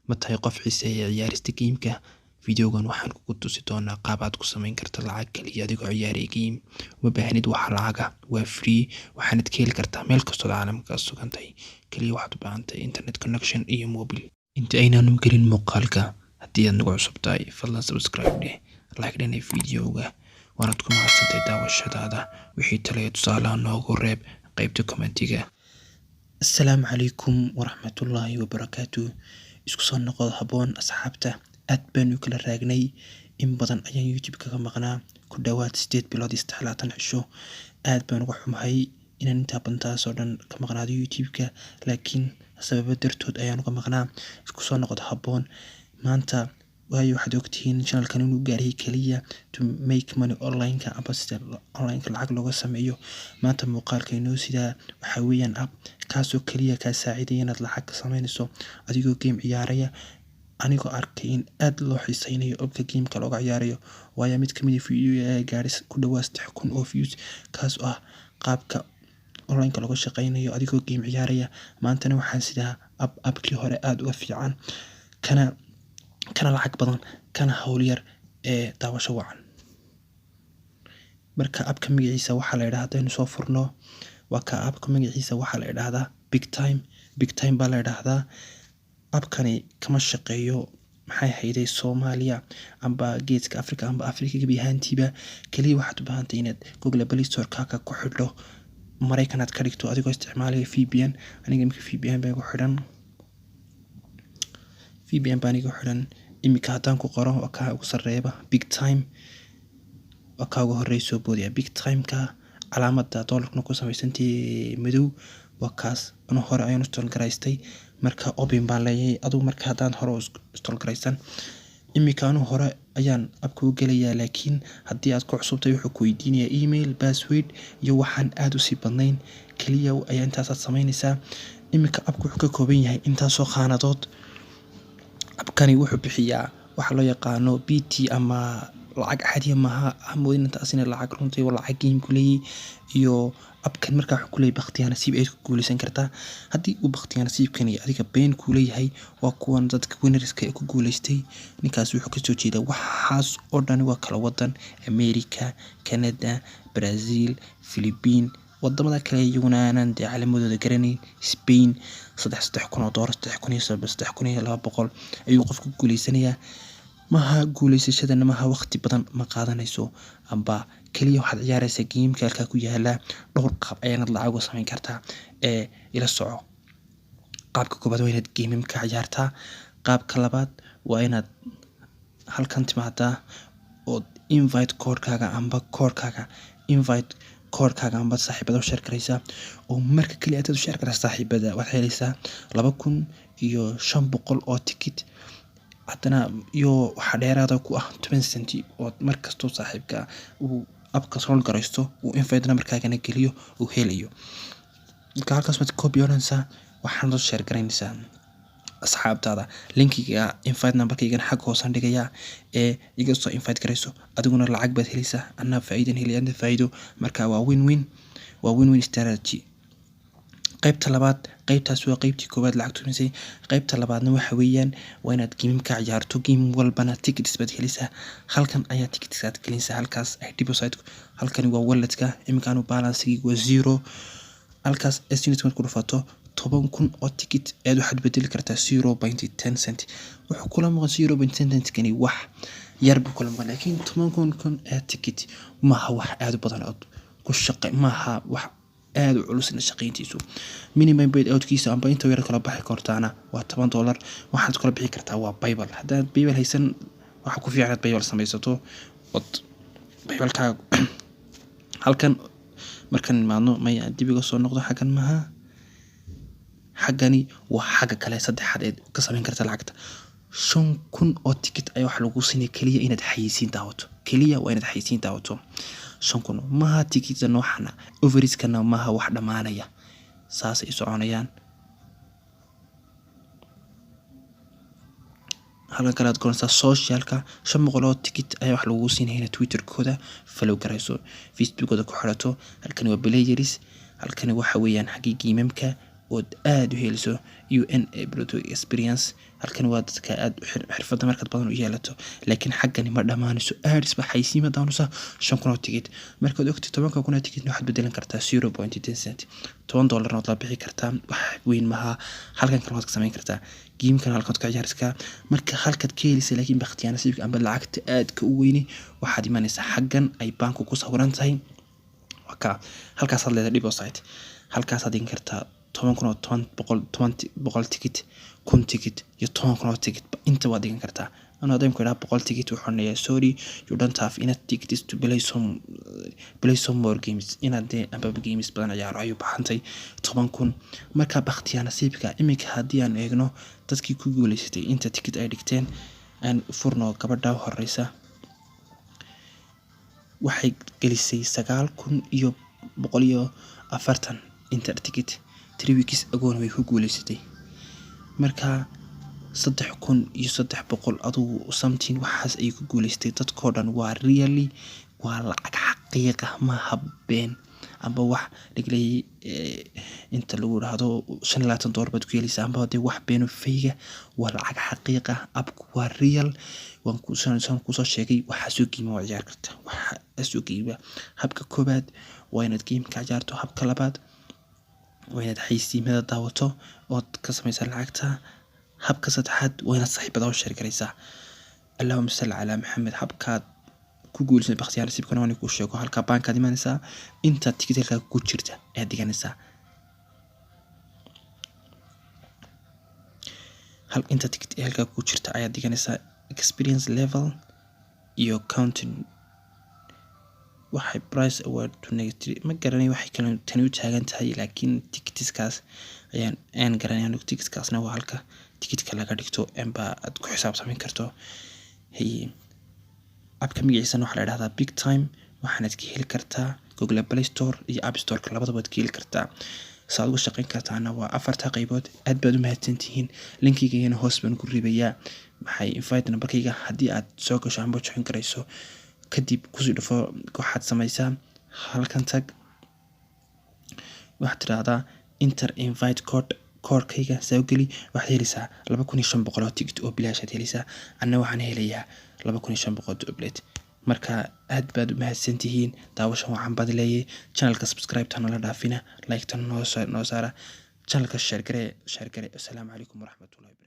ma tahay qof xiiseeya ciyaarista gameka? Videogan waxaan kugu tusi doonaa qaab aad ku samayn karto lacag kaliya adigoo ciyaaraya game. Uma baahnid wax lacag ah, waa free, waxaanad ka heli kartaa meel kastoo caalamka ka sugan tahay. Kaliya waxaad u baahan tahay internet connection iyo mobile. Inta aynaanu gelin muuqaalka, haddii aad nagu cusub tahay, fadlan subscribe dheh, like dheh videoga, waanaad ku mahadsantahay daawashadaada. Wixii talo iyo tusaale noogu reeb qaybta commentiga. Assalaamu calaykum waraxmatullaahi wabarakaatuh. Isku soo noqod haboon asxaabta. Aad baan u kala raagnay in badan ayaan YouTube kaga maqnaa ku dhawaad 8 bilood iyo 16 cisho. Aad baan uga xumahay inaan inta bantaas oo dhan ka maqnaado YouTube-ka, laakiin sababo dartood ayaan uga maqnaa. Isku soo noqod haboon. Maanta waayo waxaad ogtihiin channel-kan inuu gaaray kaliya to make money online-ka aba sida online-ka lacag looga sameeyo. Maanta muuqaalka inoo sidaa waxa weeyaan app kaasoo kaliya ka saacidaya inaad lacag ka sameynayso adigoo game ciyaaraya. Anigoo arkay in aad loo xiiseynayo abka game-ka looga ciyaarayo, waayo mid kamid ah video gaaris ku dhawaad 6,000 oo views kaas ah qaabka online-ka looga shaqeynayo adigoo game ciyaaraya. Maantana waxaan sidaa appkii hore aad uga fiican kana lacag badan kana hawl yar ee daawasho wacan. Marka appka magaciisa waxa la yiraahdaa inuu soo furno, waa ka appka magaciisa waxa la yiraahdaa big time baa la yiraahdaa. Appkani kama shaqeeyo maxay hayday Soomaaliya amba geeska Afrika amba Afrika gabi ahaantiiba. Kaliya waxaad u baahan tahay inaad Google Play Store ka ku xidho Mareykanad ka dhigto adigoo isticmaalaya VPN. Aniga imika VPN baan ku xidhan. Imika haddaan ku qoro oo ka ugu sareeba big time oo ka ugu horeyso boodiya big time-ka calaamadda dollarka ku samaysantii madow waa kaas. Ano hore ayaan install garaystay, marka open baan leeyahay. Adigu marka haddaan hore install garaysan, imika anu hore ayaan appka u gelayaa, laakiin haddii aad ku cusubtay wuxuu ku weydiinayaa email, password iyo waxaan aad u sii badnayn. Kaliya ayaa intaasaad samaynaysaa. Imika appku wuxuu ka kooban yahay intaasoo khaanadood. Appkani wuxuu bixiyaa waxa loo yaqaano BT ama lacag caadi maaha. Amoodin intaas in lacag runtii waa lacag game ku leeyahay. Iyo appkan markaa wuxuu ku leeyahay baqtiya nasiib ay ku guuleysan kartaa. Haddii uu baqtiya nasiibkan iyo adiga been ku leeyahay, waa kuwan dadka winnerska ku guuleystay. Ninkaas wuxuu ka soo jeedaa waxaas oo dhan waa kala wadan America, Canada, Brazil, Philippines, wadamada kale iyaguna aanan calamadooda garanayn, Spain. $3,000 ayuu qofku guuleysanayaa. Maha guuleysashadana maha waqti badan ma qaadanayso amba kaliya waxaad ciyaaraysaa game-ka halka ku yaala. Dhowr qaab ayaad lacag uga sameyn kartaa ila soco. Qaabka koobaad waa inaad game-ka ciyaartaa. Qaabka labaad waa inaad halkan timaadaa oo invite code-kaaga amba saaxiibada u share garaysaa. Oo marka kaliya aad u share garaysaa saaxiibada waxaad helaysaa 2,500 oo ticket. haddana iyo waxa dheeraada ku ah 10 centi oo markastoo saaxiibka uu appka soo garaysto uu invite number-kaagana geliyo uu helayo. Marka halkaas waad copy oranaysaa, waxaad soo share garaynaysaa asxaabtaada. Linkiga invite number-kayga xag hoos aan dhigayaa ee iga soo invite garayso, adiguna lacag baad helaysaa, anna faa'iido helayaan faa'iido. Marka waa win-win strategy. qaybta labaad, qaybtaas waa qaybtii koowaad lacag tumisay. qaybta labaadna waxa weeyaan waa inaad game-ka ciyaarto. Game walbana tickets baad helaysaa. Halkan ayaa tickets aad gelinaysaa. Halkaas ay deposit. Halkani waa wallet-ka. Imikaanu balance-giigu waa 0. Halkaas estimate ku dhufato 10,000 oo ticket aad waxaad bedeli kartaa 0.10 cent. wuxuu kula maqan 0.10 cent kani wax yar buu kula maqan, laakiin 10,000 ee ticket maaha wax aad u badan oo ku shaqay maaha wax aad u culus in shaqeyntiisu. Minimum paid out-kiisa amba inta yar kala baxay kortaana waa $10. waxaad kala bixi kartaa waa Paybal. haddaad Paybal haysan waxa ku fiican inaad Paybal samaysato od Paybalka halkan markan maadno may dibiga soo noqdo xagan maaha. xagani waa xagga kale saddexaad ee ka samayn karta lacagta. 5,000 oo ticket ay wax lagu siinay kaliya inaad xayisiin daawato. 5,000 maha ticket nooxana overiskana maha wax dhamaanaya. saas ay soconayaan. halka kale aad goonaysaa social-ka 500 oo ticket ay wax lagu siinay Twitter-kooda follow garayso, Facebook-kooda ku xirato. halkani waa players, halkani waxa weeyaan xaqii game-ka ood aad u heliso UN Bluetooth experience. halkan waa dadka aad xirfada markaad badan u yeelato, laakiin xaggani ma dhamaanayso. ads ba xaysiima daanusa 5,000 oo ticket. markaad ogtid 10,000 oo ticket waxaad bedelan kartaa 0.10 cent, $10 ood la bixi kartaa, wax weyn maaha. halkan kale waad ka samayn kartaa game-kan, halkan ka ciyaarska. marka halkaad ka helisay laakiin baqtiyaa nasiibka amba lacagta aad ka u weyni waxaad imanaysaa xaggan ay banku ku sawiran tahay. waka halkaas aad leedahay deposit, halkaas aad dhigin kartaa 10,000 ticket, 1,000 ticket iyo 10,000 ticket inta waad dhigan kartaa. anoo adeemku idhaa 100 ticket wuxuu nayaa sorry you don't have enough tickets to play some more games. inaad amba games badan ciyaaro ayuu baxantay 10,000. marka baqtiyaa nasiibka iminka haddii aan eegno dadkii ku guuleysatay inta ticket ay dhigteen aan furno gabadha horeysa waxay gelisay 9,140 inta ticket 3 weeks ago way ku guuleysatay. marka 3,300 aduu something waxaas ay ku guuleystay dadkoo dhan waa really waa lacag xaqiiqa ma habeen amba wax dhiglay inta lagu raado $25 baad ku helaysaa amba hadii wax beeno fayga waa lacag xaqiiqa abku waa real. waan ku soo sheegay waxa soo qiimo waa ciyaar karta waxa soo qiimo habka koobaad waa inaad game ka ciyaarto, habka labaad waa inaad xaysiimada daawato ood ka samaysaa lacagta, habka saddexaad waa inaad saaxiibada u sheer garaysaa. allahumma salli ala maxamed. habkaad ku guuleysay baqtiyaa nasiibkana waan ku sheego halka bankaad imanaysaa inta ticketka ku jirta aad dhiganaysaa. inta ticket halka ku jirta ayaad dhiganaysaa. experience level iyo counting waxay price award to negative ma garanay waxay kale tan u taagan tahay, laakiin ticketskaas ayaan garanay. ticketskaasna waa halka ticketka laga dhigto amba aad ku xisaabtamin karto. abka magaciisa waxa la yiraahdaa big time. waxaad ka heli kartaa Google Play Store iyo App Store labadaba waad ka heli kartaa. saad ugu shaqeyn kartaana waa 4 qaybood. aad baad u mahadsantihiin. linkigeena hoos baan ku ribayaa. maxay invite numberkayga haddii aad soo gasho amba join karayso kadib ku soo dhufo waxaad samaysaa halkan tag waxaad tiraahdaa enter invite code-kayga soo geli. waxaad helaysaa 2,500 oo ticket oo bilaash aad helaysaa. anna waxaan helayaa 2,500 tablet. marka aad baad u mahadsantihiin. daawashan waxaan badleeyay channelka subscribe tan la dhaafina, like tan noo saara, channelka share gare. assalaamu calaykum waraxmatullaahi.